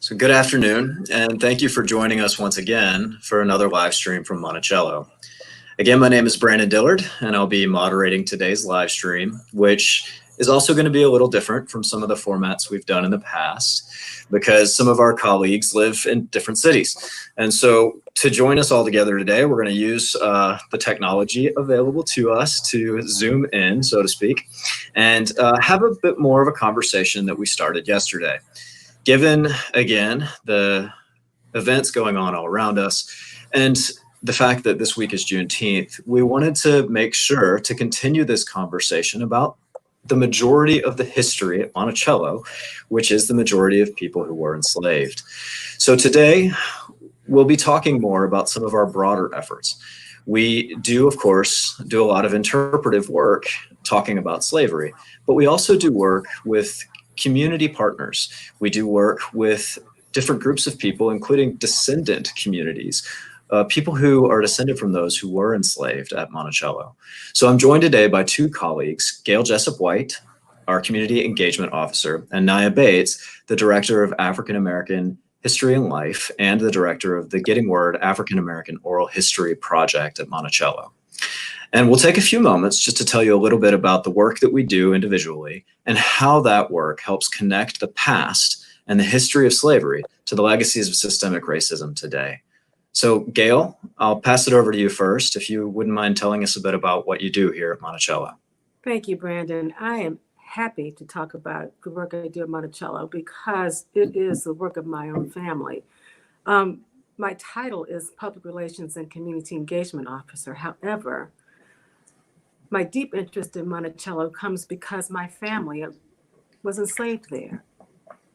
So good afternoon, and thank you for joining us once again for another live stream from Monticello. Again, my name is Brandon Dillard, and I'll be moderating today's live stream, which is also going to be a little different from some of the formats we've done in the past, because some of our colleagues live in different cities. And so to join us all together today, we're going to use the technology available to us to zoom in, so to speak, and have a bit more of a conversation that we started yesterday. Given, again, the events going on all around us and the fact that this week is Juneteenth, we wanted to make sure to continue this conversation about the majority of the history at Monticello, which is the majority of people who were enslaved. So today, we'll be talking more about some of our broader efforts. We do, of course, do a lot of interpretive work talking about slavery, but we also do work with community partners. We do work with different groups of people, including descendant communities, people who are descended from those who were enslaved at Monticello. So I'm joined today by two colleagues, Gayle Jessup White, our Community Engagement Officer, and Nia Bates, the Director of African American History and Life and the Director of the Getting Word African American Oral History Project at Monticello. And we'll take a few moments just to tell you a little bit about the work that we do individually and how that work helps connect the past and the history of slavery to the legacies of systemic racism today. So Gayle, I'll pass it over to you first, if you wouldn't mind telling us a bit about what you do here at Monticello. Thank you, Brandon. I am happy to talk about the work I do at Monticello because it is the work of my own family. My title is Public Relations and Community Engagement Officer. However, my deep interest in Monticello comes because my family was enslaved there.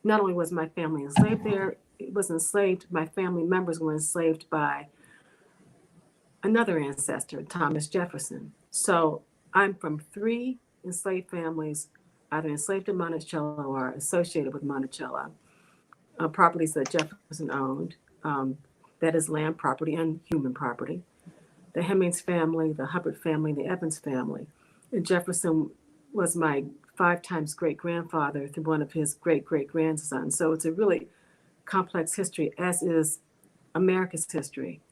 Not only was my family enslaved there, it was enslaved, my family members were enslaved by another ancestor, Thomas Jefferson. So I'm from three enslaved families, either enslaved in Monticello or associated with Monticello. Properties that Jefferson owned, that is land property and human property. The Hemmings family, the Hubbard family, the Evans family. And Jefferson was my 5 times great-grandfather through one of his great-great-grandsons. So it's a really complex history, as is America's history.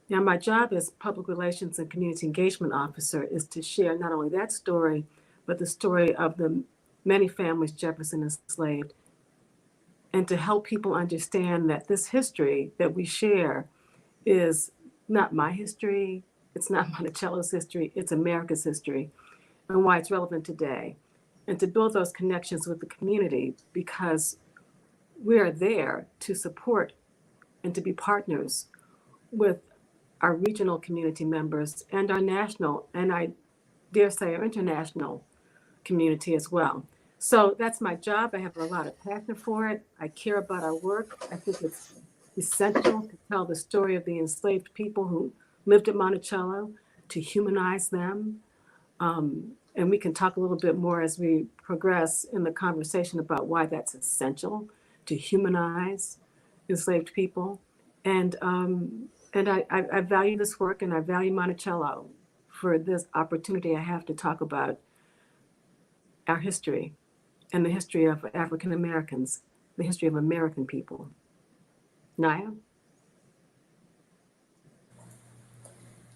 Now, my job as Public Relations and Community Engagement Officer is to share not only that story, but the story of the many families Jefferson enslaved, and to help people understand that this history that we share is not my history, it's not Monticello's history, it's America's history, and why it's relevant today. And to build those connections with the community, because we are there to support and to be partners with our regional community members and our national, and I dare say our international community as well. So that's my job. I have a lot of passion for it. I care about our work. I think it's essential to tell the story of the enslaved people who lived at Monticello, to humanize them. And we can talk a little bit more as we progress in the conversation about why that's essential, to humanize enslaved people. And I value this work, and I value Monticello for this opportunity I have to talk about our history and the history of African Americans, the history of American people. Nia?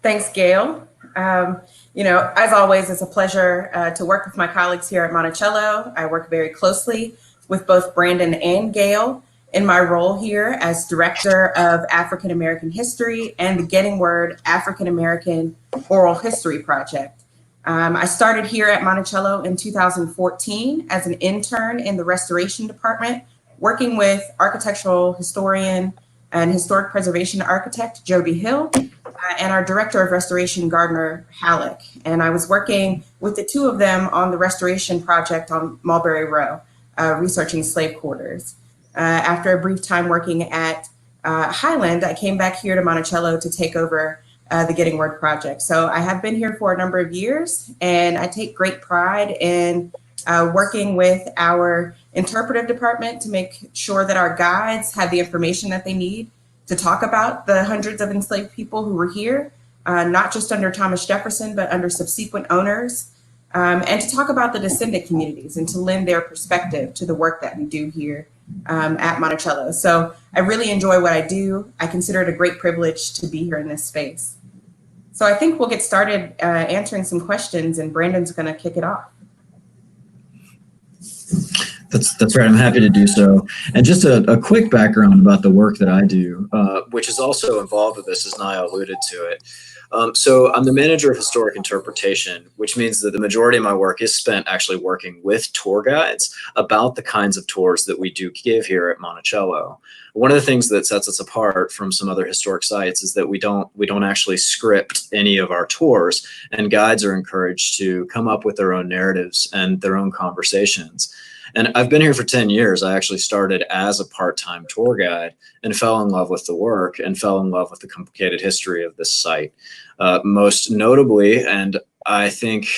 Thanks, Gayle. As always, it's a pleasure to work with my colleagues here at Monticello. I work very closely with both Brandon and Gayle in my role here as Director of African American History and the Getting Word African American Oral History Project. I started here at Monticello in 2014 as an intern in the Restoration Department, working with architectural historian and historic preservation architect Jody Hill, and our Director of Restoration, Gardner Halleck. And I was working with the two of them on the restoration project on Mulberry Row, researching slave quarters. After a brief time working at Highland, I came back here to Monticello to take over the Getting Word project. So I have been here for a number of years, and I take great pride in working with our interpretive department to make sure that our guides have the information that they need to talk about the hundreds of enslaved people who were here, not just under Thomas Jefferson, but under subsequent owners, and to talk about the descendant communities and to lend their perspective to the work that we do here at Monticello. So I really enjoy what I do. I consider it a great privilege to be here in this space. So I think we'll get started answering some questions, and Brandon's going to kick it off. That's right. I'm happy to do so. And just a quick background about the work that I do, which is also involved with this, as Naya alluded to it. So I'm the manager of historic interpretation, which means that the majority of my work is spent actually working with tour guides about the kinds of tours that we do give here at Monticello. One of the things that sets us apart from some other historic sites is that we don't actually script any of our tours, and guides are encouraged to come up with their own narratives and their own conversations. And I've been here for 10 years. I actually started as a part-time tour guide and fell in love with the work and fell in love with the complicated history of this site. Most notably, and I think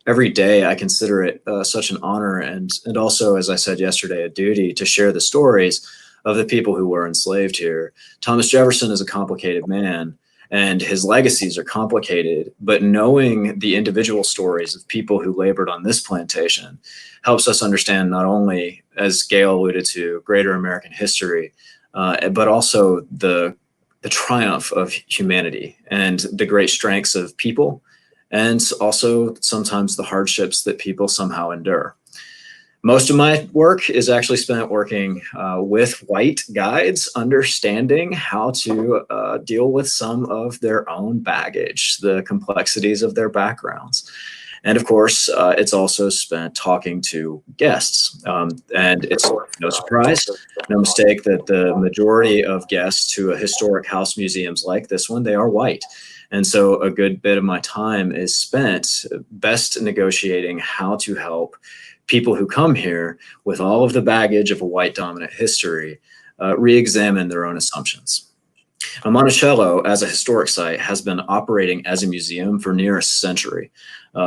every day I consider it such an honor and also, as I said yesterday, a duty to share the stories of the people who were enslaved here. Thomas Jefferson is a complicated man, and his legacies are complicated, but knowing the individual stories of people who labored on this plantation helps us understand not only, as Gayle alluded to, greater American history, but also the triumph of humanity and the great strengths of people, and also sometimes the hardships that people somehow endure. Most of my work is actually spent working with white guides, understanding how to deal with some of their own baggage, the complexities of their backgrounds. And of course, it's also spent talking to guests. And it's no surprise, no mistake that the majority of guests to a historic house museums like this one, they are white. And so a good bit of my time is spent best negotiating how to help people who come here with all of the baggage of a white dominant history re-examine their own assumptions. Monticello, as a historic site, has been operating as a museum for near a century.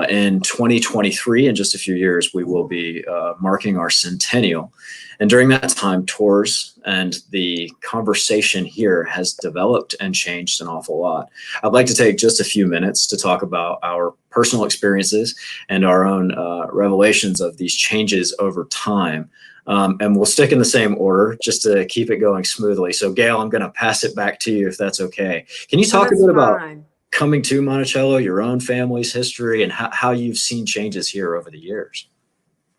In 2023, in just a few years, we will be marking our centennial. And during that time, tours and the conversation here has developed and changed an awful lot. I'd like to take just a few minutes to talk about our personal experiences and our own revelations of these changes over time. And we'll stick in the same order just to keep it going smoothly. So Gayle, I'm going to pass it back to you if that's okay. Can you talk a bit about coming to Monticello, your own family's history, and how you've seen changes here over the years?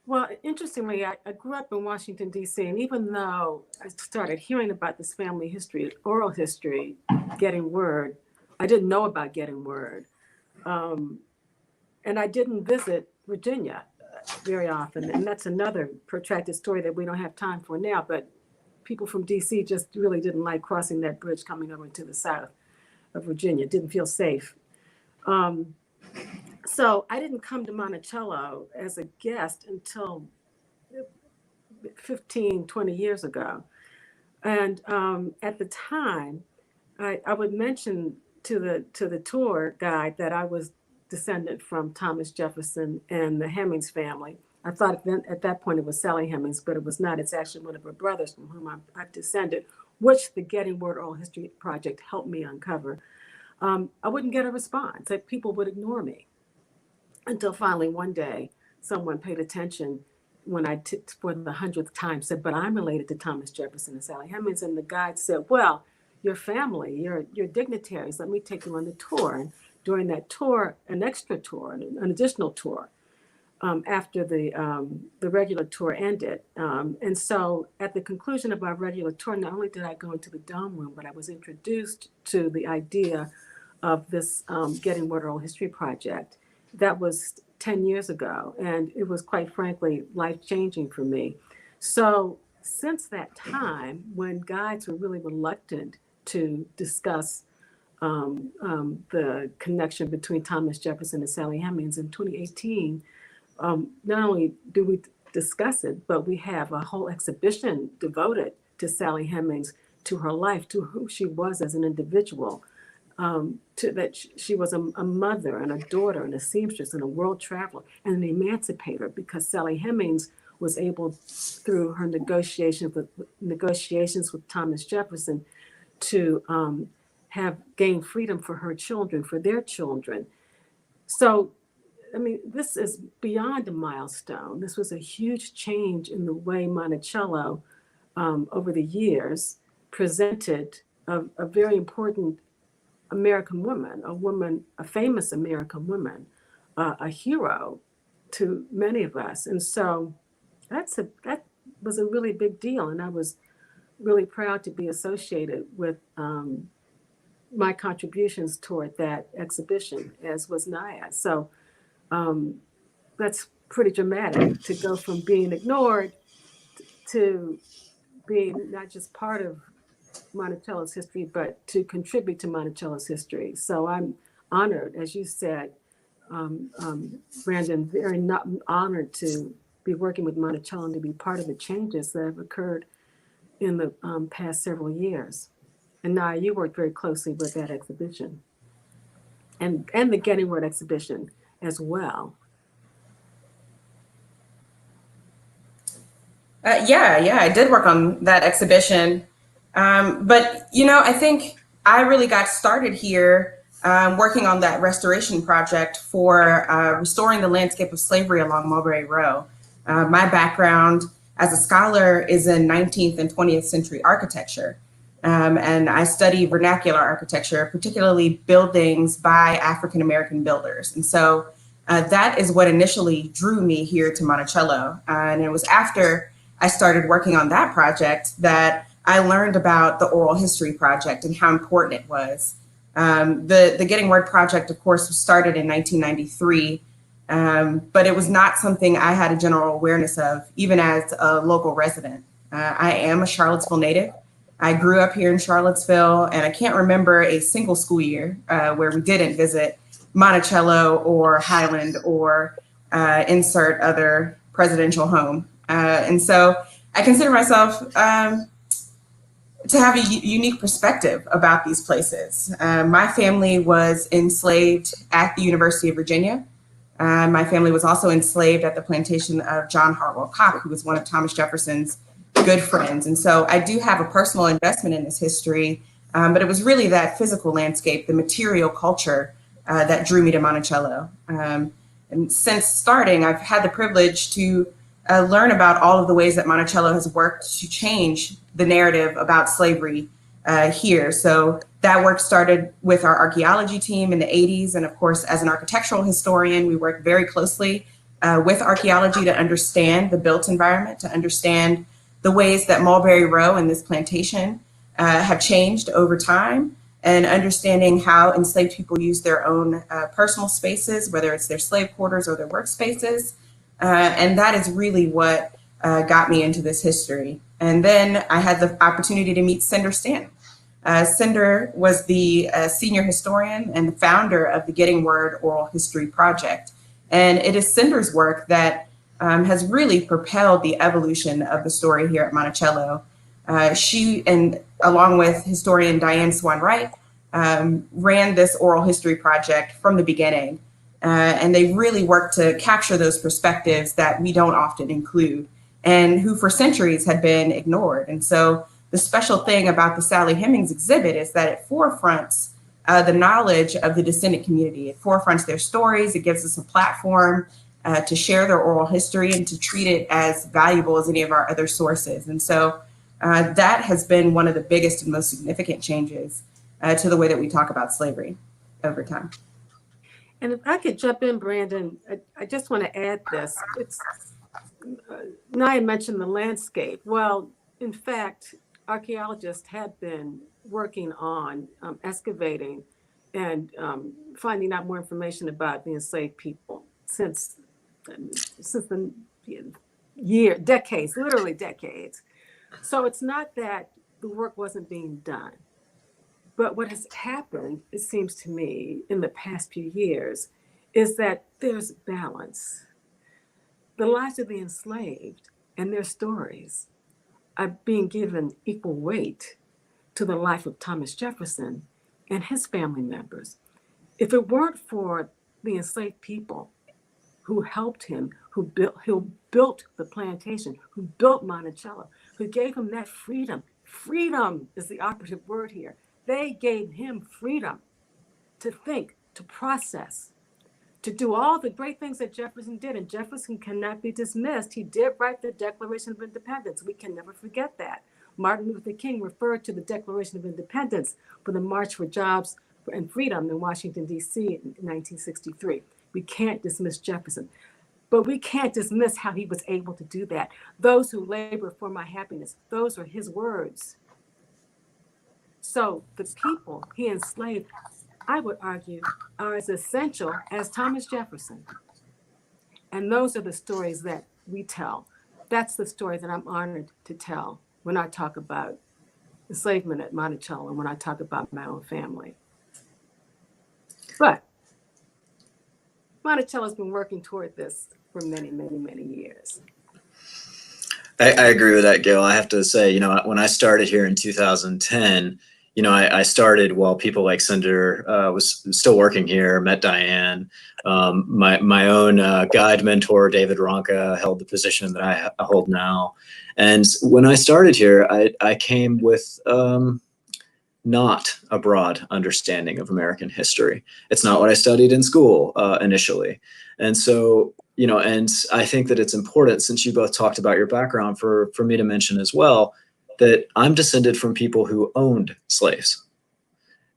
Well, interestingly, I grew up in Washington, D.C., and even though I started hearing about this family history, oral history, getting word, I didn't know about getting word. And I didn't visit Virginia very often, and that's another protracted story that we don't have time for now, but people from D.C. just really didn't like crossing that bridge coming over to the south of Virginia, didn't feel safe. So I didn't come to Monticello as a guest until 15, 20 years ago. And at the time, I would mention to the tour guide that I was descendant from Thomas Jefferson and the Hemings family. I thought at that point it was Sally Hemings, but it was not. It's actually one of her brothers from whom I've descended, which the Getting Word Oral History Project helped me uncover. I wouldn't get a response. Like, people would ignore me. Until finally one day, someone paid attention when I, for the 100th time, said, but I'm related to Thomas Jefferson and Sally Hemings. And the guide said, well, your family, your dignitaries, let me take you on the tour. And during that tour, an extra tour, an additional tour, after the regular tour ended. And so at the conclusion of our regular tour, not only did I go into the dome room, but I was introduced to the idea of this Getting Word Oral History Project. That was 10 years ago, and it was, quite frankly, life-changing for me. So since that time, when guides were really reluctant to discuss the connection between Thomas Jefferson and Sally Hemings in 2018, not only do we discuss it, but we have a whole exhibition devoted to Sally Hemings, to her life, to who she was as an individual. To that she was a mother and a daughter and a seamstress and a world traveler and an emancipator, because Sally Hemings was able, through her negotiations with Thomas Jefferson, to have gained freedom for her children, for their children. So I mean, this is beyond a milestone. This was a huge change in the way Monticello, over the years, presented a very important American woman, a famous American woman, a hero to many of us. And so that was a really big deal. And I was really proud to be associated with my contributions toward that exhibition, as was Naya. So that's pretty dramatic to go from being ignored to being not just part of Monticello's history, but to contribute to Monticello's history. So I'm honored, as you said, Brandon, very not honored to be working with Monticello and to be part of the changes that have occurred in the past several years. And Naya, you worked very closely with that exhibition and the Getting Word exhibition as well. Yeah, I did work on that exhibition. But, I think I really got started here working on that restoration project for restoring the landscape of slavery along Mulberry Row. My background as a scholar is in 19th and 20th century architecture. And I study vernacular architecture, particularly buildings by African-American builders. And so that is what initially drew me here to Monticello. And it was after I started working on that project that I learned about the Oral History Project and how important it was. The Getting Word Project, of course, was started in 1993, but it was not something I had a general awareness of, even as a local resident. I am a Charlottesville native. I grew up here in Charlottesville, and I can't remember a single school year where we didn't visit Monticello or Highland or insert other presidential home. And so I consider myself to have a unique perspective about these places. My family was enslaved at the University of Virginia. My family was also enslaved at the plantation of John Hartwell Cobb, who was one of Thomas Jefferson's good friends. And so I do have a personal investment in this history, but it was really that physical landscape, the material culture that drew me to Monticello. And since starting, I've had the privilege to learn about all of the ways that Monticello has worked to change the narrative about slavery here. So that work started with our archaeology team in the 80s. And of course, as an architectural historian, we work very closely with archaeology to understand the built environment, to understand the ways that Mulberry Row and this plantation have changed over time, and understanding how enslaved people use their own personal spaces, whether it's their slave quarters or their workspaces. And that is really what got me into this history. And then I had the opportunity to meet Cinder Stanton. Cinder was the senior historian and the founder of the Getting Word Oral History Project. And it is Cinder's work that has really propelled the evolution of the story here at Monticello. She, and along with historian Diane Swan Wright, ran this oral history project from the beginning. And they really worked to capture those perspectives that we don't often include and who for centuries had been ignored. And so the special thing about the Sally Hemings exhibit is that it forefronts the knowledge of the descendant community. It forefronts their stories. It gives us a platform to share their oral history and to treat it as valuable as any of our other sources. And so that has been one of the biggest and most significant changes to the way that we talk about slavery over time. And if I could jump in, Brandon, I just want to add this. Naya mentioned the landscape. Well, in fact, archaeologists have been working on excavating and finding out more information about the enslaved people since the decades, literally decades. So it's not that the work wasn't being done. But what has happened, it seems to me, in the past few years, is that there's balance. The lives of the enslaved and their stories are being given equal weight to the life of Thomas Jefferson and his family members. If it weren't for the enslaved people who helped him, who built the plantation, who built Monticello, who gave him that freedom. Freedom is the operative word here. They gave him freedom to think, to process, to do all the great things that Jefferson did, and Jefferson cannot be dismissed. He did write the Declaration of Independence. We can never forget that. Martin Luther King referred to the Declaration of Independence for the March for Jobs and Freedom in Washington, D.C. in 1963. We can't dismiss Jefferson, but we can't dismiss how he was able to do that. Those who labor for my happiness, those are his words. So the people he enslaved, I would argue, are as essential as Thomas Jefferson. And those are the stories that we tell. That's the story that I'm honored to tell when I talk about enslavement at Monticello and when I talk about my own family. But Monticello's been working toward this for many, many, many years. I agree with that, Gayle. I have to say, when I started here in 2010, I started while people like Cinder was still working here, met Diane. My own guide mentor, David Ronca, held the position that I hold now. And when I started here, I came with not a broad understanding of American history. It's not what I studied in school initially. And so, and I think that it's important, since you both talked about your background, for me to mention as well, that I'm descended from people who owned slaves.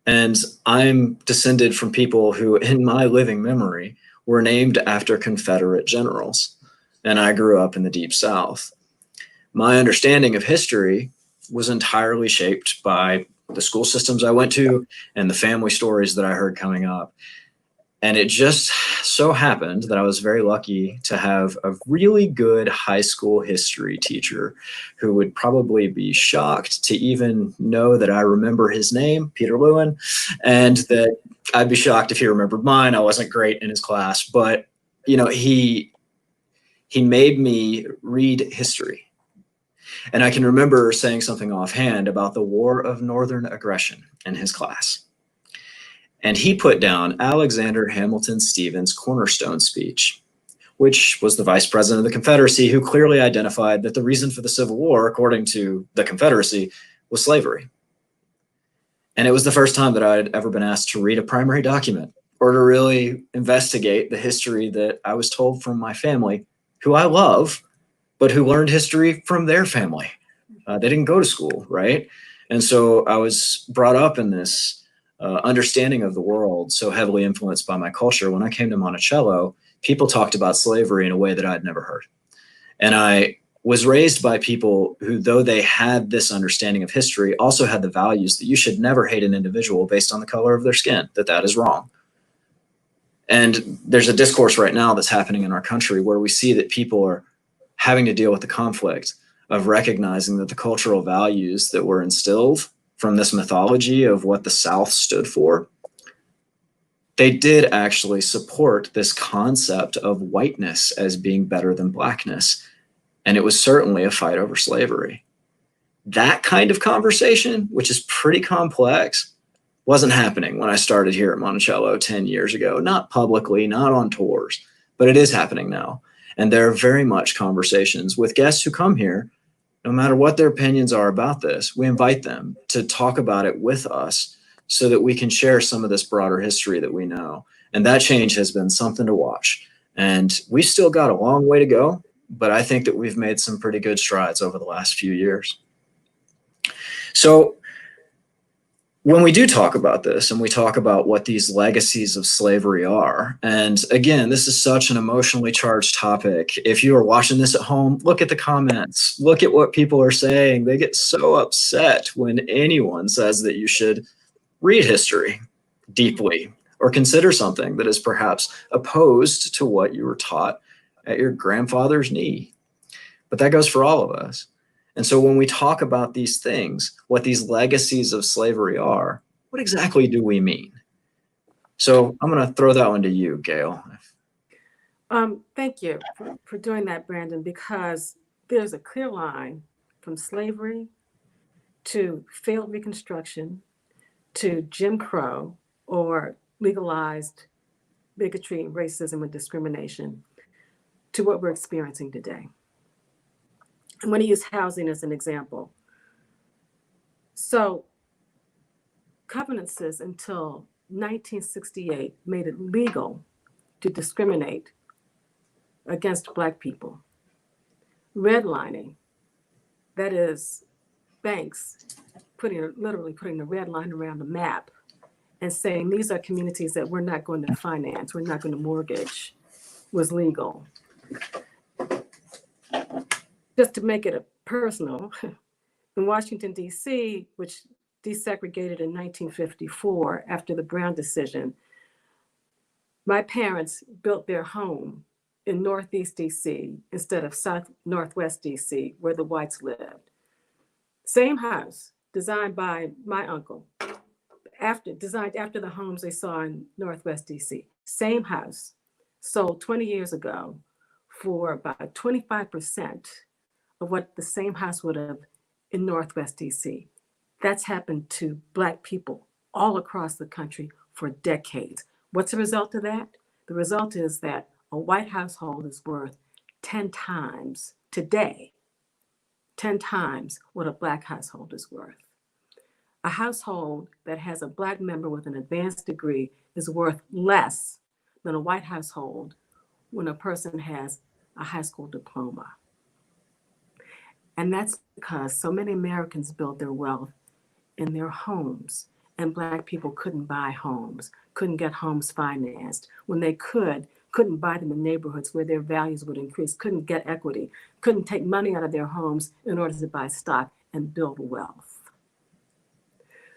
And I'm descended from people who, in my living memory, were named after Confederate generals. And I grew up in the Deep South. My understanding of history was entirely shaped by the school systems I went to and the family stories that I heard coming up. And it just so happened that I was very lucky to have a really good high school history teacher who would probably be shocked to even know that I remember his name, Peter Lewin, and that I'd be shocked if he remembered mine. I wasn't great in his class, but he made me read history. And I can remember saying something offhand about the War of Northern Aggression in his class. And he put down Alexander Hamilton Stevens' cornerstone speech, which was the vice president of the Confederacy, who clearly identified that the reason for the Civil War, according to the Confederacy, was slavery. And it was the first time that I'd ever been asked to read a primary document or to really investigate the history that I was told from my family, who I love, but who learned history from their family. They didn't go to school, right? And so I was brought up in this understanding of the world, so heavily influenced by my culture. When I came to Monticello, people talked about slavery in a way that I'd never heard. And I was raised by people who, though they had this understanding of history, also had the values that you should never hate an individual based on the color of their skin, that is wrong. And there's a discourse right now that's happening in our country where we see that people are having to deal with the conflict of recognizing that the cultural values that were instilled from this mythology of what the South stood for, they did actually support this concept of whiteness as being better than blackness. And it was certainly a fight over slavery. That kind of conversation, which is pretty complex, wasn't happening when I started here at Monticello 10 years ago. Not publicly, not on tours, but it is happening now. And there are very much conversations with guests who come here. No matter what their opinions are about this, we invite them to talk about it with us so that we can share some of this broader history that we know. And that change has been something to watch. And we've still got a long way to go, but I think that we've made some pretty good strides over the last few years. So when we do talk about this and we talk about what these legacies of slavery are, and again, this is such an emotionally charged topic. If you are watching this at home, look at the comments, look at what people are saying. They get so upset when anyone says that you should read history deeply or consider something that is perhaps opposed to what you were taught at your grandfather's knee. But that goes for all of us. And so when we talk about these things, what these legacies of slavery are, what exactly do we mean? So I'm going to throw that one to you, Gayle. Thank you for doing that, Brandon, because there's a clear line from slavery to failed Reconstruction to Jim Crow or legalized bigotry, racism, and discrimination to what we're experiencing today. I'm going to use housing as an example. So covenances until 1968 made it legal to discriminate against Black people. Redlining, that is banks literally putting a red line around the map and saying these are communities that we're not going to finance, we're not going to mortgage, was legal. Just to make it personal, in Washington, D.C., which desegregated in 1954 after the Brown decision, my parents built their home in Northeast D.C. instead of Northwest D.C., where the whites lived. Same house, designed by my uncle, designed after the homes they saw in Northwest D.C. Same house, sold 20 years ago for about 25% of what the same house would have in Northwest D.C. That's happened to Black people all across the country for decades. What's the result of that? The result is that a white household is worth 10 times today, 10 times what a Black household is worth. A household that has a Black member with an advanced degree is worth less than a white household when a person has a high school diploma. And that's because so many Americans built their wealth in their homes, and Black people couldn't buy homes, couldn't get homes financed. When they couldn't buy them in neighborhoods where their values would increase, couldn't get equity, couldn't take money out of their homes in order to buy stock and build wealth.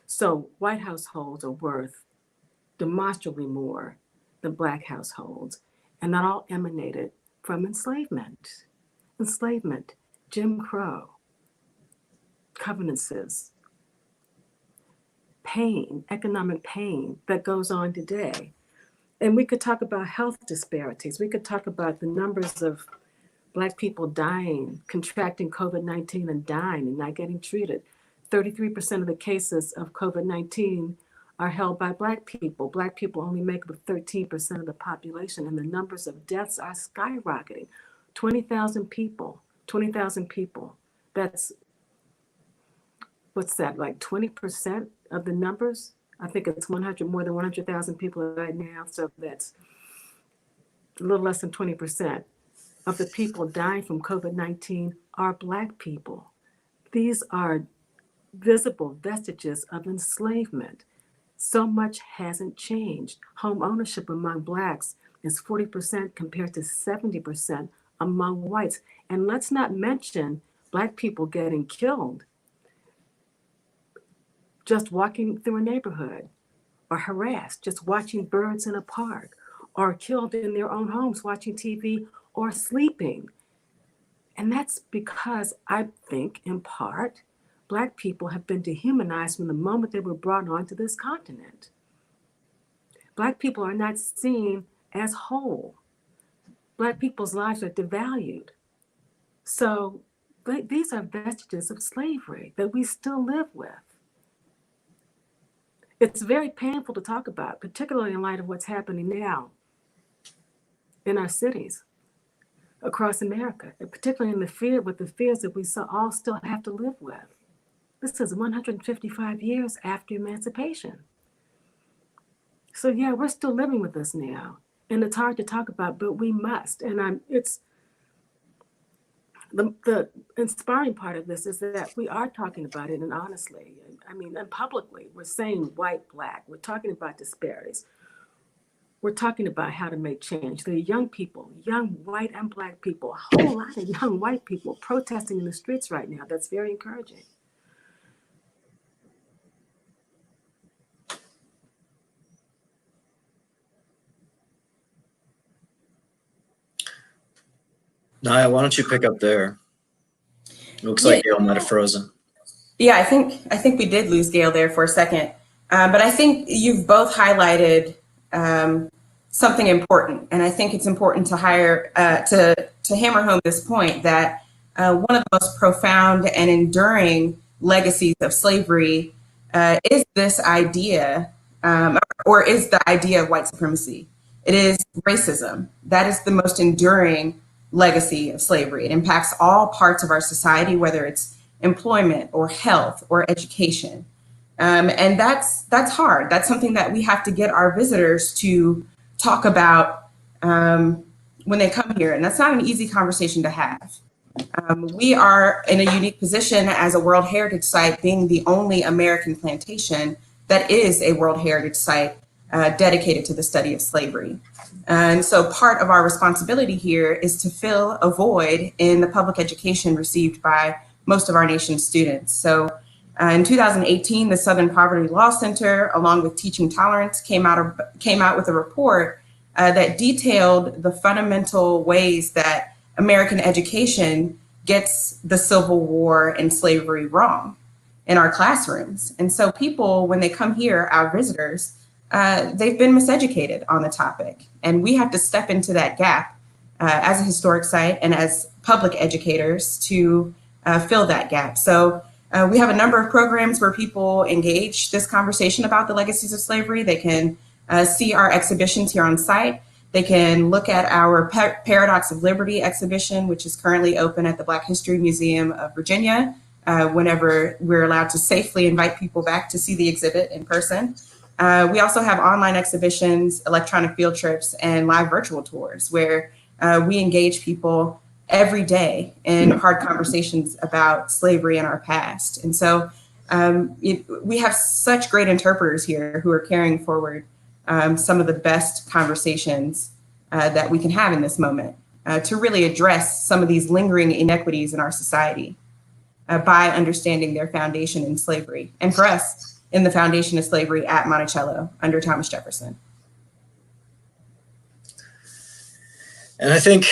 So white households are worth demonstrably more than Black households, and that all emanated from enslavement. Enslavement, Jim Crow, covenances, pain, economic pain that goes on today. And we could talk about health disparities. We could talk about the numbers of Black people dying, contracting COVID-19 and dying and not getting treated. 33% of the cases of COVID-19 are held by Black people. Black people only make up 13% of the population, and the numbers of deaths are skyrocketing. 20,000 people. That's, what's that, like 20% of the numbers? I think it's more than 100,000 people right now. So that's a little less than 20% of the people dying from COVID-19 are Black people. These are visible vestiges of enslavement. So much hasn't changed. Home ownership among Blacks is 40% compared to 70% among whites. And let's not mention Black people getting killed just walking through a neighborhood, or harassed just watching birds in a park, or killed in their own homes watching TV or sleeping. And that's because I think, in part, Black people have been dehumanized from the moment they were brought onto this continent. Black people are not seen as whole. Black people's lives are devalued. So these are vestiges of slavery that we still live with. It's very painful to talk about, particularly in light of what's happening now in our cities across America, and particularly with the fears that we all still have to live with. This is 155 years after emancipation. So yeah, we're still living with this now, and it's hard to talk about, but we must. And it's the inspiring part of this is that we are talking about it, and honestly, and publicly, we're saying white, Black, we're talking about disparities. We're talking about how to make change. There are young people, young white and Black people, a whole lot of young white people protesting in the streets right now. That's very encouraging. Naya, why don't you pick up there? It looks like Gayle might have frozen. Yeah, I think we did lose Gayle there for a second. But I think you've both highlighted something important, and I think it's important to hammer home this point that one of the most profound and enduring legacies of slavery is this idea, or is the idea of white supremacy. It is racism. That is the most enduring legacy of slavery. It impacts all parts of our society, whether it's employment or health or education. And that's hard. That's something that we have to get our visitors to talk about when they come here. And that's not an easy conversation to have. We are in a unique position as a World Heritage Site, being the only American plantation that is a World Heritage Site dedicated to the study of slavery. And so part of our responsibility here is to fill a void in the public education received by most of our nation's students. So in 2018, the Southern Poverty Law Center, along with Teaching Tolerance, came out with a report that detailed the fundamental ways that American education gets the Civil War and slavery wrong in our classrooms. And so people, when they come here, our visitors, they've been miseducated on the topic. And we have to step into that gap as a historic site and as public educators to fill that gap. So we have a number of programs where people engage this conversation about the legacies of slavery. They can see our exhibitions here on site. They can look at our Paradox of Liberty exhibition, which is currently open at the Black History Museum of Virginia, whenever we're allowed to safely invite people back to see the exhibit in person. We also have online exhibitions, electronic field trips, and live virtual tours where we engage people every day in hard conversations about slavery and our past. And so we have such great interpreters here who are carrying forward some of the best conversations that we can have in this moment to really address some of these lingering inequities in our society by understanding their foundation in slavery. And for us, in the foundation of slavery at Monticello under Thomas Jefferson. And I think,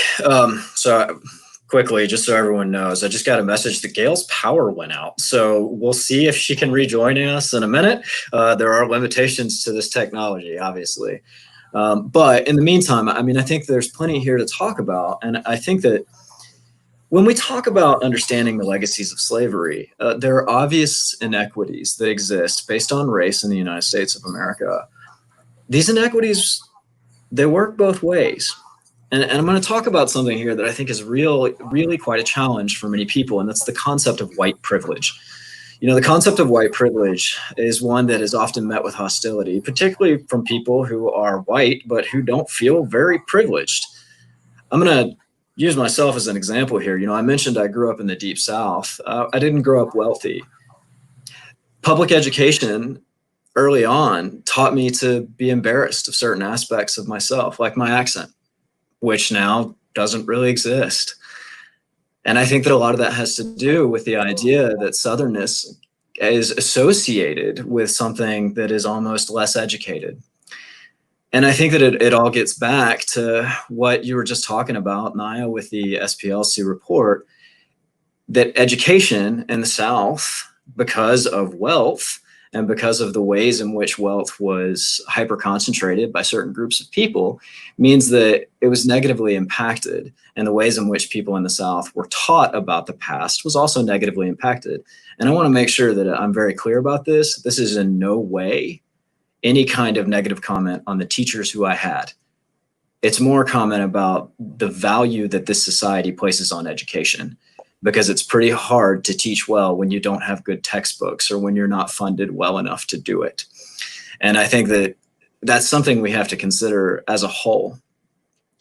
so quickly, just so everyone knows, I just got a message that Gayle's power went out. So we'll see if she can rejoin us in a minute. There are limitations to this technology, obviously. But in the meantime, I mean, I think there's plenty here to talk about. And I think that when we talk about understanding the legacies of slavery, there are obvious inequities that exist based on race in the United States of America. These inequities, they work both ways. And I'm going to talk about something here that I think is really quite a challenge for many people, and that's the concept of white privilege. You know, the concept of white privilege is one that is often met with hostility, particularly from people who are white, but who don't feel very privileged. I'm going to use myself as an example here. You know, I mentioned I grew up in the Deep South. I didn't grow up wealthy. Public education early on taught me to be embarrassed of certain aspects of myself, like my accent, which now doesn't really exist. And I think that a lot of that has to do with the idea that Southernness is associated with something that is almost less educated. And I think that it all gets back to what you were just talking about, Naya, with the SPLC report, that education in the South, because of wealth and because of the ways in which wealth was hyper-concentrated by certain groups of people, means that it was negatively impacted. And the ways in which people in the South were taught about the past was also negatively impacted. And I want to make sure that I'm very clear about this. This is in no way any kind of negative comment on the teachers who I had. It's more a comment about the value that this society places on education, because it's pretty hard to teach well when you don't have good textbooks or when you're not funded well enough to do it. And I think that that's something we have to consider as a whole.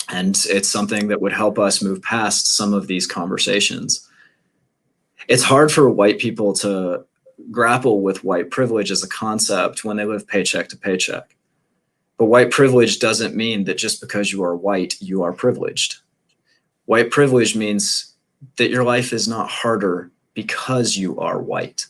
And it's something that would help us move past some of these conversations. It's hard for white people to grapple with white privilege as a concept when they live paycheck to paycheck. But white privilege doesn't mean that just because you are white, you are privileged. White privilege means that your life is not harder because you are white.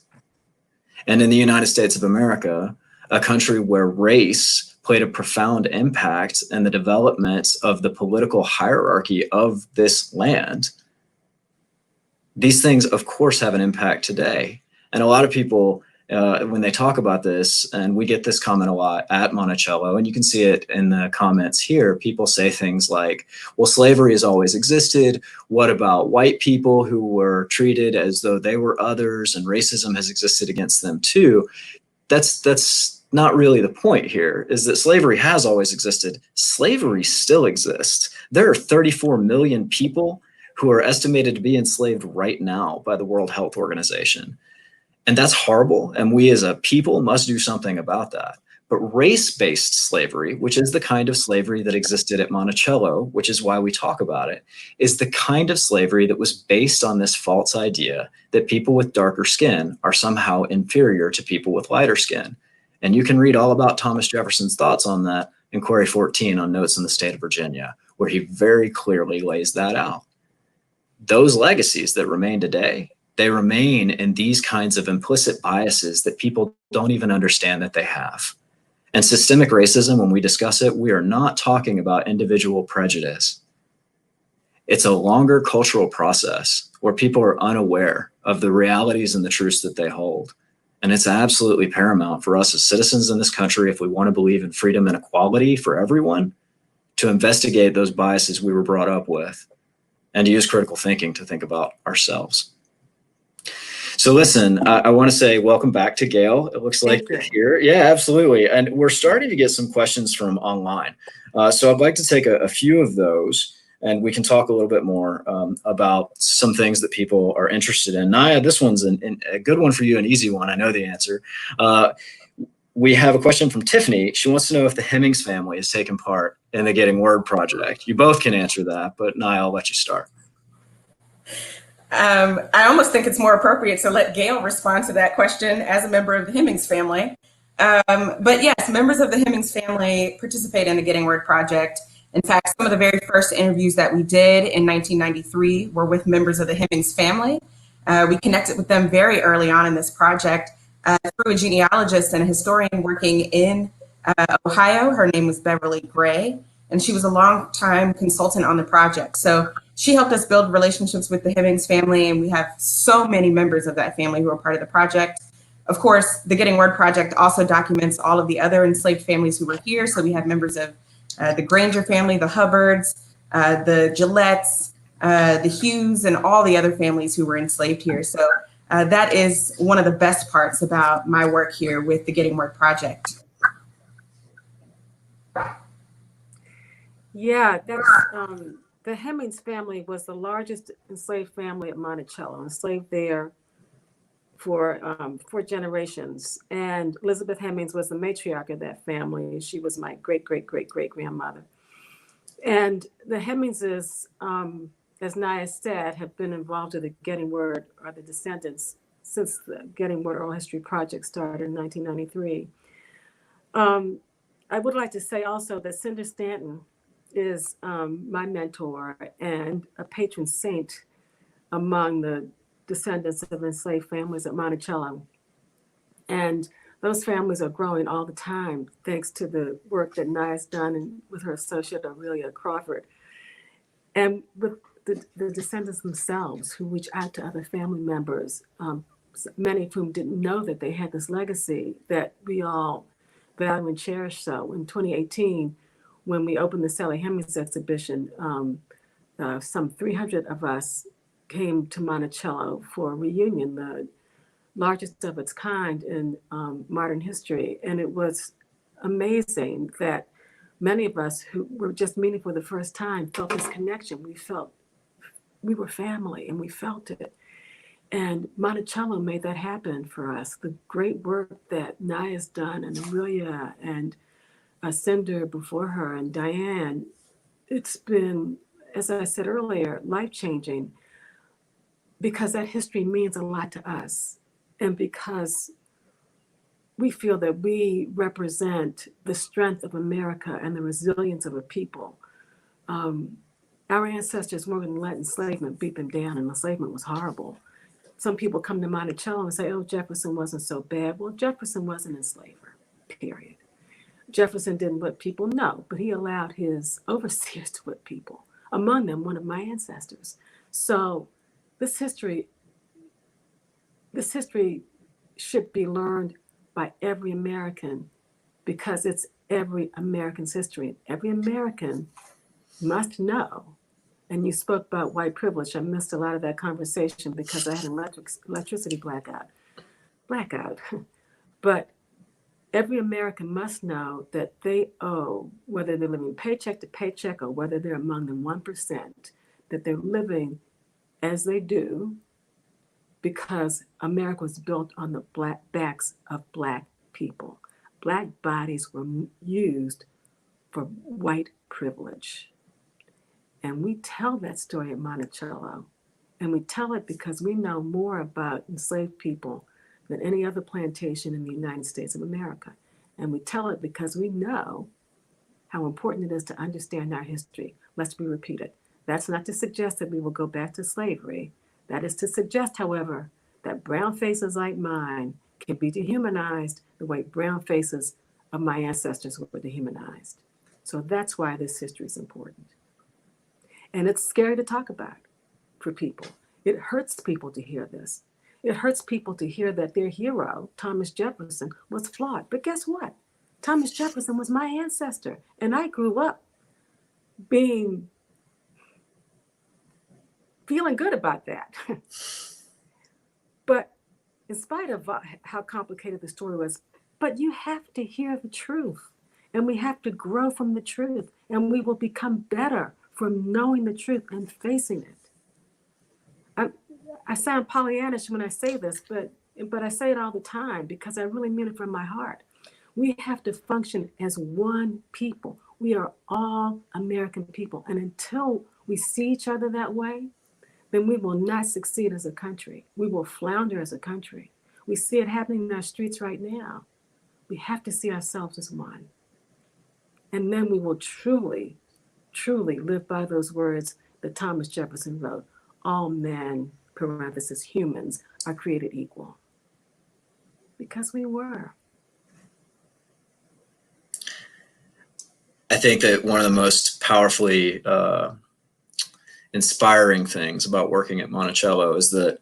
And in the United States of America, a country where race played a profound impact in the development of the political hierarchy of this land, these things, of course, have an impact today. And a lot of people, when they talk about this, and we get this comment a lot at Monticello, and you can see it in the comments here, people say things like, well, slavery has always existed. What about white people who were treated as though they were others, and racism has existed against them too? That's not really the point here, is that slavery has always existed. Slavery still exists. There are 34 million people who are estimated to be enslaved right now by the World Health Organization. And that's horrible. And we as a people must do something about that. But race-based slavery, which is the kind of slavery that existed at Monticello, which is why we talk about it, is the kind of slavery that was based on this false idea that people with darker skin are somehow inferior to people with lighter skin. And you can read all about Thomas Jefferson's thoughts on that in Query 14 on Notes in the State of Virginia, where he very clearly lays that out. Those legacies that remain today, they remain in these kinds of implicit biases that people don't even understand that they have. And systemic racism, when we discuss it, we are not talking about individual prejudice. It's a longer cultural process where people are unaware of the realities and the truths that they hold. And it's absolutely paramount for us as citizens in this country, if we want to believe in freedom and equality for everyone, to investigate those biases we were brought up with and to use critical thinking to think about ourselves. So listen, I want to say welcome back to Gayle. It looks like you're here. Yeah, absolutely. And we're starting to get some questions from online. So I'd like to take a few of those, and we can talk a little bit more about some things that people are interested in. Naya, this one's a good one for you, an easy one. I know the answer. We have a question from Tiffany. She wants to know if the Hemmings family has taken part in the Getting Word project. You both can answer that, but Naya, I'll let you start. I almost think it's more appropriate to let Gayle respond to that question as a member of the Hemmings family. But yes, members of the Hemmings family participate in the Getting Word project. In fact, some of the very first interviews that we did in 1993 were with members of the Hemmings family. We connected with them very early on in this project through a genealogist and a historian working in Ohio. Her name was Beverly Gray, and she was a longtime consultant on the project. So she helped us build relationships with the Hemmings family, and we have so many members of that family who are part of the project. Of course, the Getting Word project also documents all of the other enslaved families who were here. So we have members of the Granger family, the Hubbards, the Gillettes, the Hughes, and all the other families who were enslaved here. So that is one of the best parts about my work here with the Getting Word project. Yeah, that's the Hemmings family was the largest enslaved family at Monticello, enslaved there for generations. And Elizabeth Hemmings was the matriarch of that family. She was my great-great-great-great-grandmother. And the Hemmingses, as Naya said, have been involved in the Getting Word, or the Descendants, since the Getting Word Oral History Project started in 1993. I would like to say also that Cinder Stanton is my mentor and a patron saint among the descendants of enslaved families at Monticello. And those families are growing all the time, thanks to the work that Naya's done and with her associate Aurelia Crawford. And with the descendants themselves who reach out to other family members, many of whom didn't know that they had this legacy that we all value and cherish. So in 2018, when we opened the Sally Hemmings exhibition, some 300 of us came to Monticello for a reunion, the largest of its kind in modern history. And it was amazing that many of us who were just meeting for the first time felt this connection. We felt we were family and we felt it. And Monticello made that happen for us. The great work that Naya's done and Aurelia and Cinder before her and Diane, it's been, as I said earlier, life-changing because that history means a lot to us. And because we feel that we represent the strength of America and the resilience of a people. Our ancestors more than let enslavement beat them down, and enslavement was horrible. Some people come to Monticello and say, oh, Jefferson wasn't so bad. Well, Jefferson was an enslaver, period. Jefferson didn't whip people, no, but he allowed his overseers to whip people, among them one of my ancestors. So this history should be learned by every American because it's every American's history. Every American must know. And you spoke about white privilege. I missed a lot of that conversation because I had an electricity blackout. But every American must know that they owe, whether they're living paycheck to paycheck or whether they're among the 1%, that they're living as they do because America was built on the backs of Black people. Black bodies were used for white privilege. And we tell that story at Monticello. And we tell it because we know more about enslaved people than any other plantation in the United States of America. And we tell it because we know how important it is to understand our history, lest we repeat it. That's not to suggest that we will go back to slavery. That is to suggest, however, that brown faces like mine can be dehumanized the way brown faces of my ancestors were dehumanized. So that's why this history is important. And it's scary to talk about for people. It hurts people to hear this. It hurts people to hear that their hero, Thomas Jefferson, was flawed. But guess what? Thomas Jefferson was my ancestor. And I grew up feeling good about that. But in spite of how complicated the story was, but you have to hear the truth. And we have to grow from the truth. And we will become better from knowing the truth and facing it. I sound Pollyannish when I say this, but I say it all the time because I really mean it from my heart. We have to function as one people. We are all American people. And until we see each other that way, then we will not succeed as a country. We will flounder as a country. We see it happening in our streets right now. We have to see ourselves as one. And then we will truly, truly live by those words that Thomas Jefferson wrote. All men, parenthesis, humans, are created equal. Because we were. I think that one of the most powerfully inspiring things about working at Monticello is that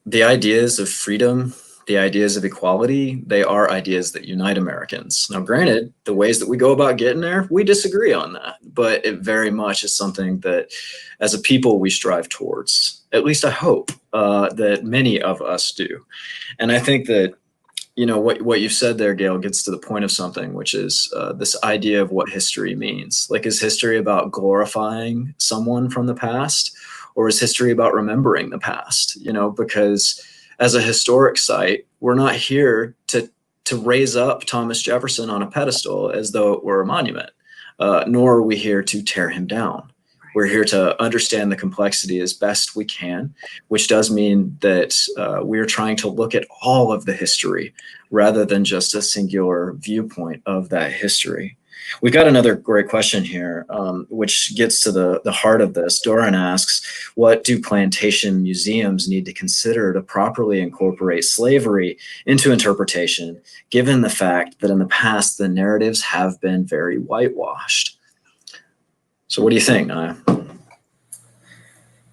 the ideas of freedom, the ideas of equality, they are ideas that unite Americans. Now, granted, the ways that we go about getting there, we disagree on that, but it very much is something that as a people we strive towards. At least I hope that many of us do. And I think that, you know, what you've said there, Gayle, gets to the point of something, which is this idea of what history means. Like, is history about glorifying someone from the past, or is history about remembering the past? You know, because as a historic site, we're not here to raise up Thomas Jefferson on a pedestal as though it were a monument, nor are we here to tear him down. We're here to understand the complexity as best we can, which does mean that we're trying to look at all of the history rather than just a singular viewpoint of that history. We've got another great question here, which gets to the heart of this. Doran asks, what do plantation museums need to consider to properly incorporate slavery into interpretation, given the fact that in the past the narratives have been very whitewashed? So what do you think, Naya?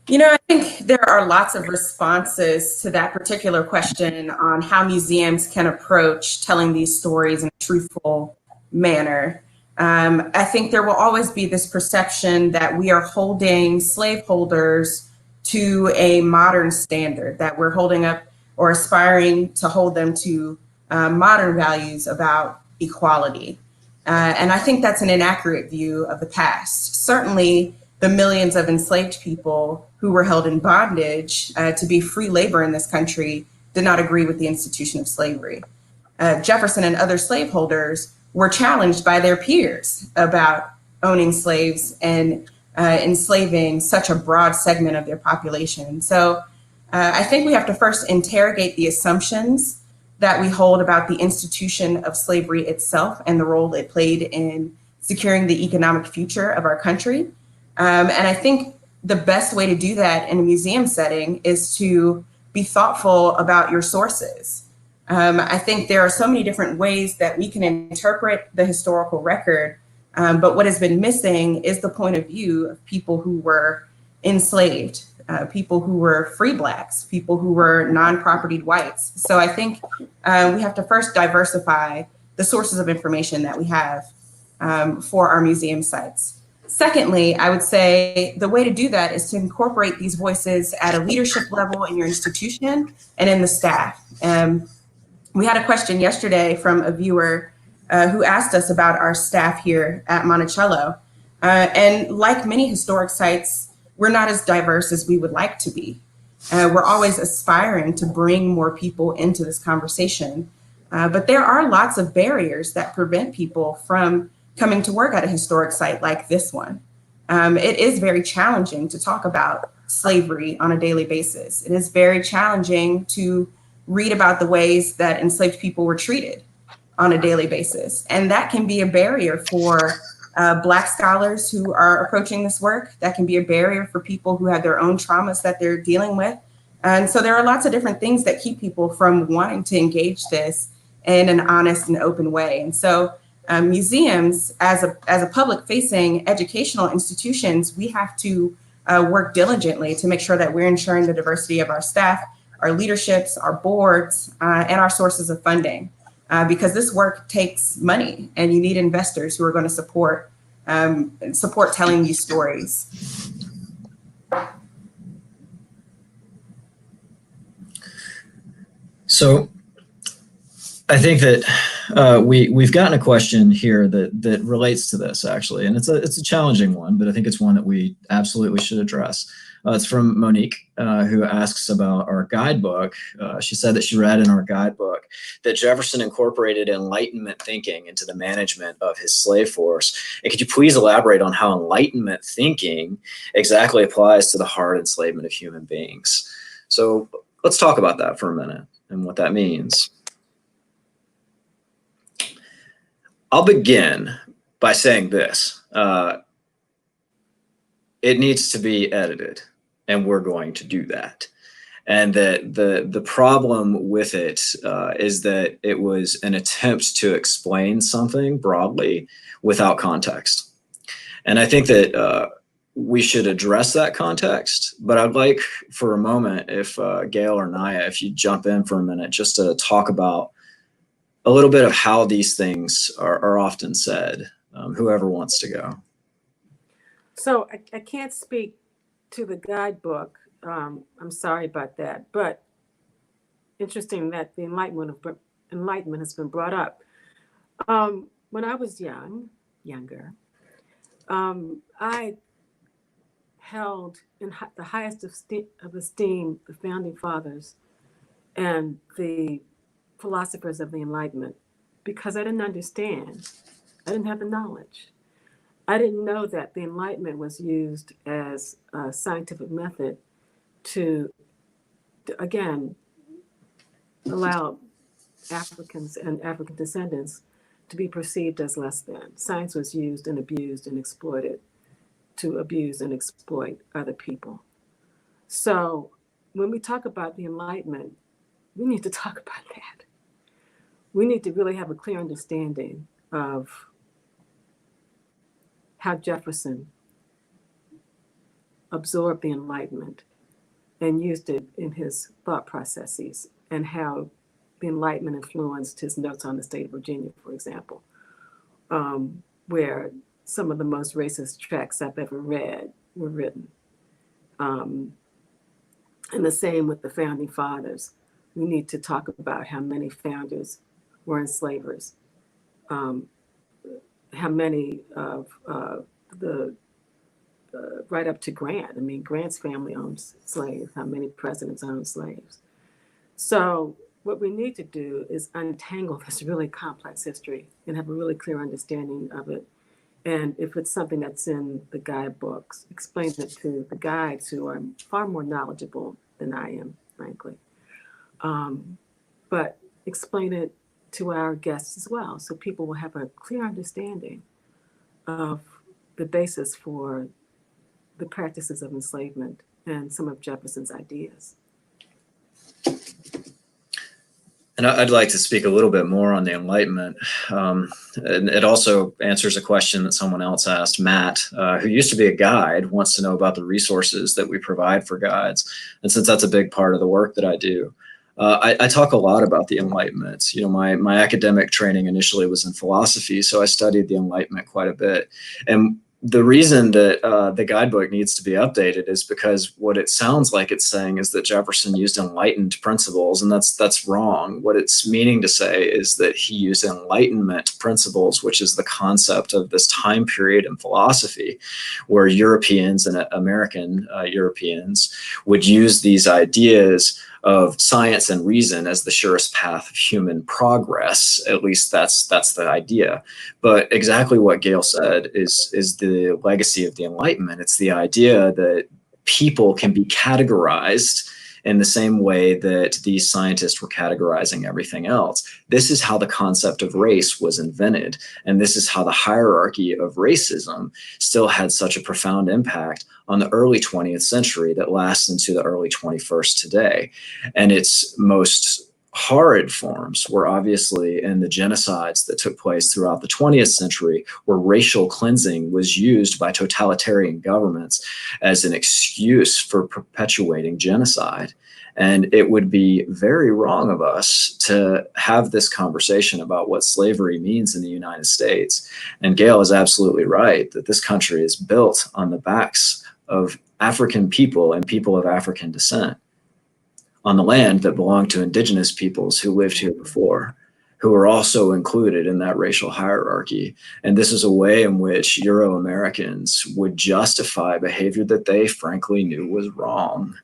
You know, I think there are lots of responses to that particular question on how museums can approach telling these stories in a truthful manner. I think there will always be this perception that we are holding slaveholders to a modern standard, that we're holding up or aspiring to hold them to modern values about equality. And I think that's an inaccurate view of the past. Certainly, the millions of enslaved people who were held in bondage to be free labor in this country did not agree with the institution of slavery. Jefferson and other slaveholders were challenged by their peers about owning slaves and enslaving such a broad segment of their population. So I think we have to first interrogate the assumptions that we hold about the institution of slavery itself and the role it played in securing the economic future of our country. And I think the best way to do that in a museum setting is to be thoughtful about your sources. I think there are so many different ways that we can interpret the historical record, but what has been missing is the point of view of people who were enslaved, people who were free Blacks, people who were non-propertied whites. So I think we have to first diversify the sources of information that we have for our museum sites. Secondly, I would say the way to do that is to incorporate these voices at a leadership level in your institution and in the staff. We had a question yesterday from a viewer who asked us about our staff here at Monticello. And like many historic sites, we're not as diverse as we would like to be. We're always aspiring to bring more people into this conversation. But there are lots of barriers that prevent people from coming to work at a historic site like this one. It is very challenging to talk about slavery on a daily basis. It is very challenging to read about the ways that enslaved people were treated on a daily basis. And that can be a barrier for Black scholars who are approaching this work. That can be a barrier for people who have their own traumas that they're dealing with. And so there are lots of different things that keep people from wanting to engage this in an honest and open way. And so museums, as a public-facing educational institutions, we have to work diligently to make sure that we're ensuring the diversity of our staff, our leaderships, our boards, and our sources of funding. Because this work takes money, and you need investors who are going to support telling these stories. So I think that we've gotten a question here that relates to this, actually, and it's a challenging one, but I think it's one that we absolutely should address. It's from Monique, who asks about our guidebook. She said that she read in our guidebook that Jefferson incorporated Enlightenment thinking into the management of his slave force. And could you please elaborate on how Enlightenment thinking exactly applies to the hard enslavement of human beings? So let's talk about that for a minute and what that means. I'll begin by saying this. It needs to be edited, and we're going to do that. And that the problem with it is that it was an attempt to explain something broadly without context. And I think that we should address that context, but I'd like for a moment, if Gayle or Naya, if you jump in for a minute, just to talk about a little bit of how these things are often said, whoever wants to go. So I can't speak to the guidebook. I'm sorry about that, but interesting that the Enlightenment has been brought up. When I was younger, I held in the highest of esteem the founding fathers and the philosophers of the Enlightenment, because I didn't understand. I didn't have the knowledge. I didn't know that the Enlightenment was used as a scientific method to again, allow Africans and African descendants to be perceived as less than. Science was used and abused and exploited to abuse and exploit other people. So when we talk about the Enlightenment, we need to talk about that. We need to really have a clear understanding of how Jefferson absorbed the Enlightenment and used it in his thought processes, and how the Enlightenment influenced his notes on the state of Virginia, for example, where some of the most racist tracts I've ever read were written. And the same with the founding fathers. We need to talk about how many founders were enslavers, how many of right up to Grant. I mean, Grant's family owns slaves. How many presidents owned slaves? So what we need to do is untangle this really complex history and have a really clear understanding of it. And if it's something that's in the guidebooks, explain it to the guides who are far more knowledgeable than I am, frankly. But explain it to our guests as well, so people will have a clear understanding of the basis for the practices of enslavement and some of Jefferson's ideas. And I'd like to speak a little bit more on the Enlightenment. And it also answers a question that someone else asked. Matt, who used to be a guide, wants to know about the resources that we provide for guides. And since that's a big part of the work that I do, I talk a lot about the Enlightenment. You know, my academic training initially was in philosophy, so I studied the Enlightenment quite a bit. And the reason that the guidebook needs to be updated is because what it sounds like it's saying is that Jefferson used enlightened principles, and that's wrong. What it's meaning to say is that he used Enlightenment principles, which is the concept of this time period in philosophy where Europeans and American Europeans would use these ideas of science and reason as the surest path of human progress. At least that's the idea. But exactly what Gayle said is the legacy of the Enlightenment. It's the idea that people can be categorized in the same way that these scientists were categorizing everything else. This is how the concept of race was invented. And this is how the hierarchy of racism still had such a profound impact on the early 20th century that lasts into the early 21st today. And its most horrid forms were obviously in the genocides that took place throughout the 20th century, where racial cleansing was used by totalitarian governments as an excuse for perpetuating genocide. And it would be very wrong of us to have this conversation about what slavery means in the United States. And Gayle is absolutely right that this country is built on the backs of African people and people of African descent, on the land that belonged to indigenous peoples who lived here before, who were also included in that racial hierarchy. And this is a way in which Euro-Americans would justify behavior that they frankly knew was wrong.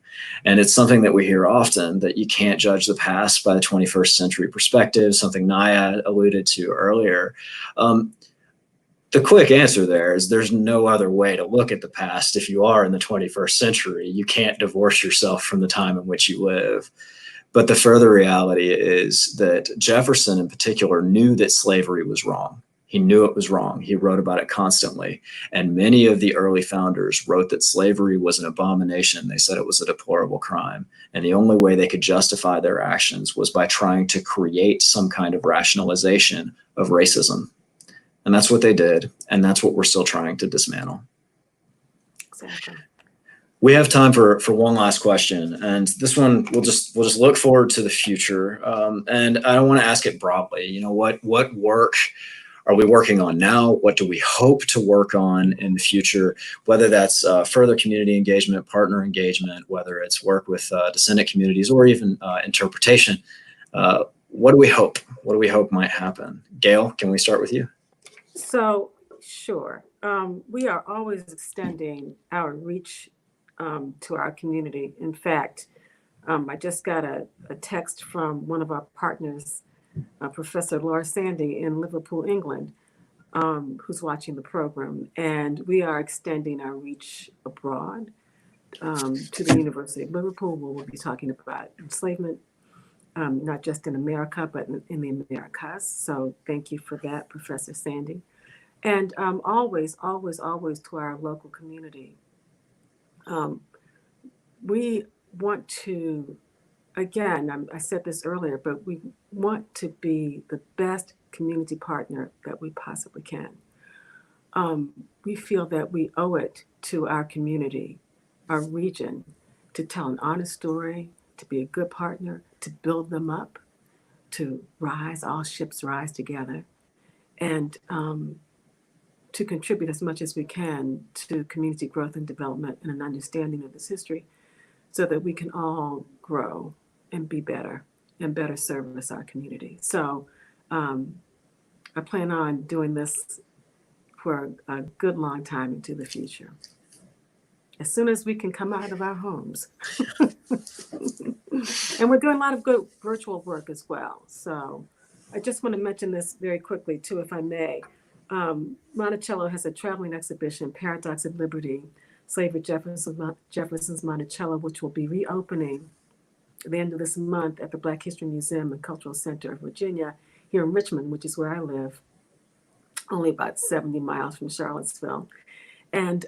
And it's something that we hear often, that you can't judge the past by the 21st century perspective, something Naya alluded to earlier. The quick answer there is there's no other way to look at the past. If you are in the 21st century, you can't divorce yourself from the time in which you live. But the further reality is that Jefferson in particular knew that slavery was wrong. He knew it was wrong. He wrote about it constantly. And many of the early founders wrote that slavery was an abomination. They said it was a deplorable crime. And the only way they could justify their actions was by trying to create some kind of rationalization of racism. And that's what they did. And that's what we're still trying to dismantle. Exactly. We have time for one last question. And this one, we'll just look forward to the future. And I want to ask it broadly. You know, what work are we working on now? What do we hope to work on in the future? Whether that's further community engagement, partner engagement, whether it's work with descendant communities, or even interpretation. What do we hope? What do we hope might happen? Gayle, can we start with you? So, sure. We are always extending our reach to our community. In fact, I just got a text from one of our partners, Professor Laura Sandy in Liverpool, England, who's watching the program. And we are extending our reach abroad to the University of Liverpool, where we'll be talking about enslavement, not just in America, but in the Americas. So thank you for that, Professor Sandy. And always, always, always to our local community. We want to, again, I said this earlier, but we want to be the best community partner that we possibly can. We feel that we owe it to our community, our region, to tell an honest story, to be a good partner, to build them up, to rise, all ships rise together, and to contribute as much as we can to community growth and development and an understanding of this history, so that we can all grow and be better and better service our community. So I plan on doing this for a good long time into the future, as soon as we can come out of our homes. And we're doing a lot of good virtual work as well. So I just want to mention this very quickly too, if I may. Monticello has a traveling exhibition, Paradox of Liberty, Slavery Jefferson's Monticello, which will be reopening at the end of this month at the Black History Museum and Cultural Center of Virginia, here in Richmond, which is where I live, only about 70 miles from Charlottesville. And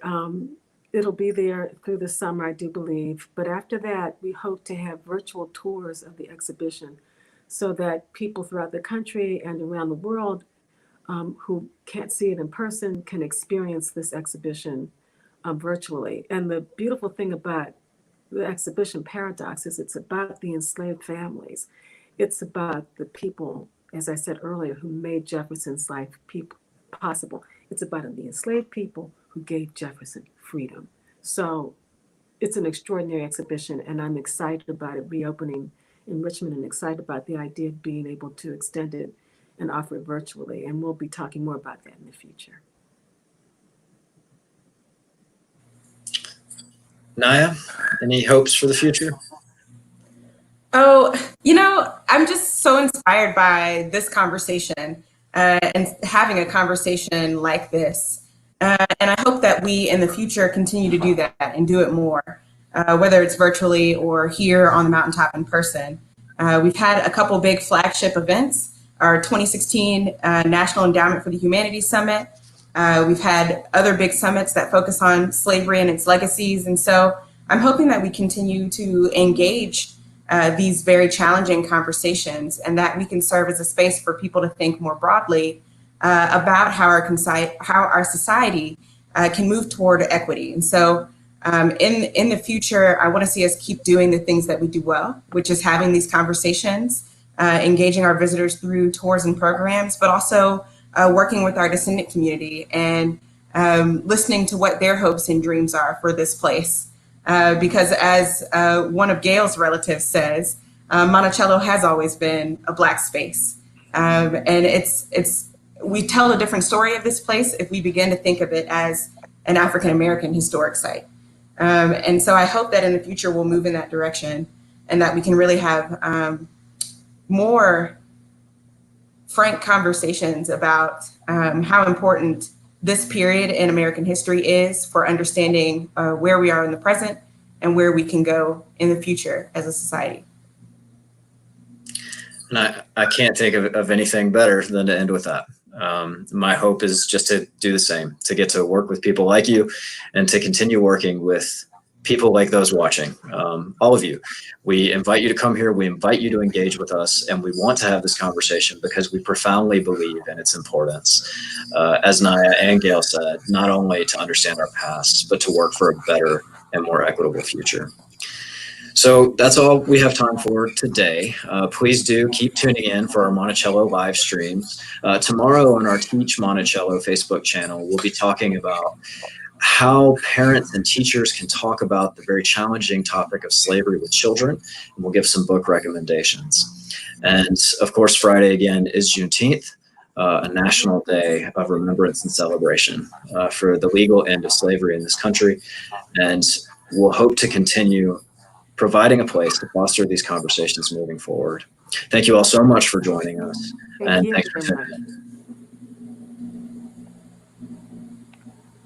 it'll be there through the summer, I do believe. But after that, we hope to have virtual tours of the exhibition so that people throughout the country and around the world who can't see it in person can experience this exhibition virtually. And the beautiful thing about the exhibition Paradox is it's about the enslaved families. It's about the people, as I said earlier, who made Jefferson's life possible. It's about the enslaved people who gave Jefferson freedom. So it's an extraordinary exhibition, and I'm excited about it reopening in Richmond and excited about the idea of being able to extend it and offer it virtually. And we'll be talking more about that in the future. Naya, any hopes for the future? Oh, I'm just so inspired by this conversation and having a conversation like this. And I hope that we in the future continue to do that and do it more, whether it's virtually or here on the mountaintop in person. We've had a couple big flagship events, our 2016 National Endowment for the Humanities Summit. We've had other big summits that focus on slavery and its legacies. And so I'm hoping that we continue to engage these very challenging conversations, and that we can serve as a space for people to think more broadly about how our society can move toward equity. And so in the future, I want to see us keep doing the things that we do well, which is having these conversations, engaging our visitors through tours and programs, but also working with our descendant community and listening to what their hopes and dreams are for this place. Because as one of Gayle's relatives says, Monticello has always been a Black space. And we tell a different story of this place if we begin to think of it as an African-American historic site. And so I hope that in the future we'll move in that direction, and that we can really have more frank conversations about how important this period in American history is for understanding where we are in the present and where we can go in the future as a society. And I can't think of anything better than to end with that. My hope is just to do the same, to get to work with people like you and to continue working with people like those watching, all of you. We invite you to come here. We invite you to engage with us, and we want to have this conversation because we profoundly believe in its importance. As Naya and Gayle said, not only to understand our past, but to work for a better and more equitable future. So that's all we have time for today. Please do keep tuning in for our Monticello live streams. Tomorrow on our Teach Monticello Facebook channel, we'll be talking about how parents and teachers can talk about the very challenging topic of slavery with children, and we'll give some book recommendations. And of course, Friday again is Juneteenth, a national day of remembrance and celebration for the legal end of slavery in this country. And we'll hope to continue providing a place to foster these conversations moving forward. Thank you all so much for joining us. Thank you thanks for very tuning in. much.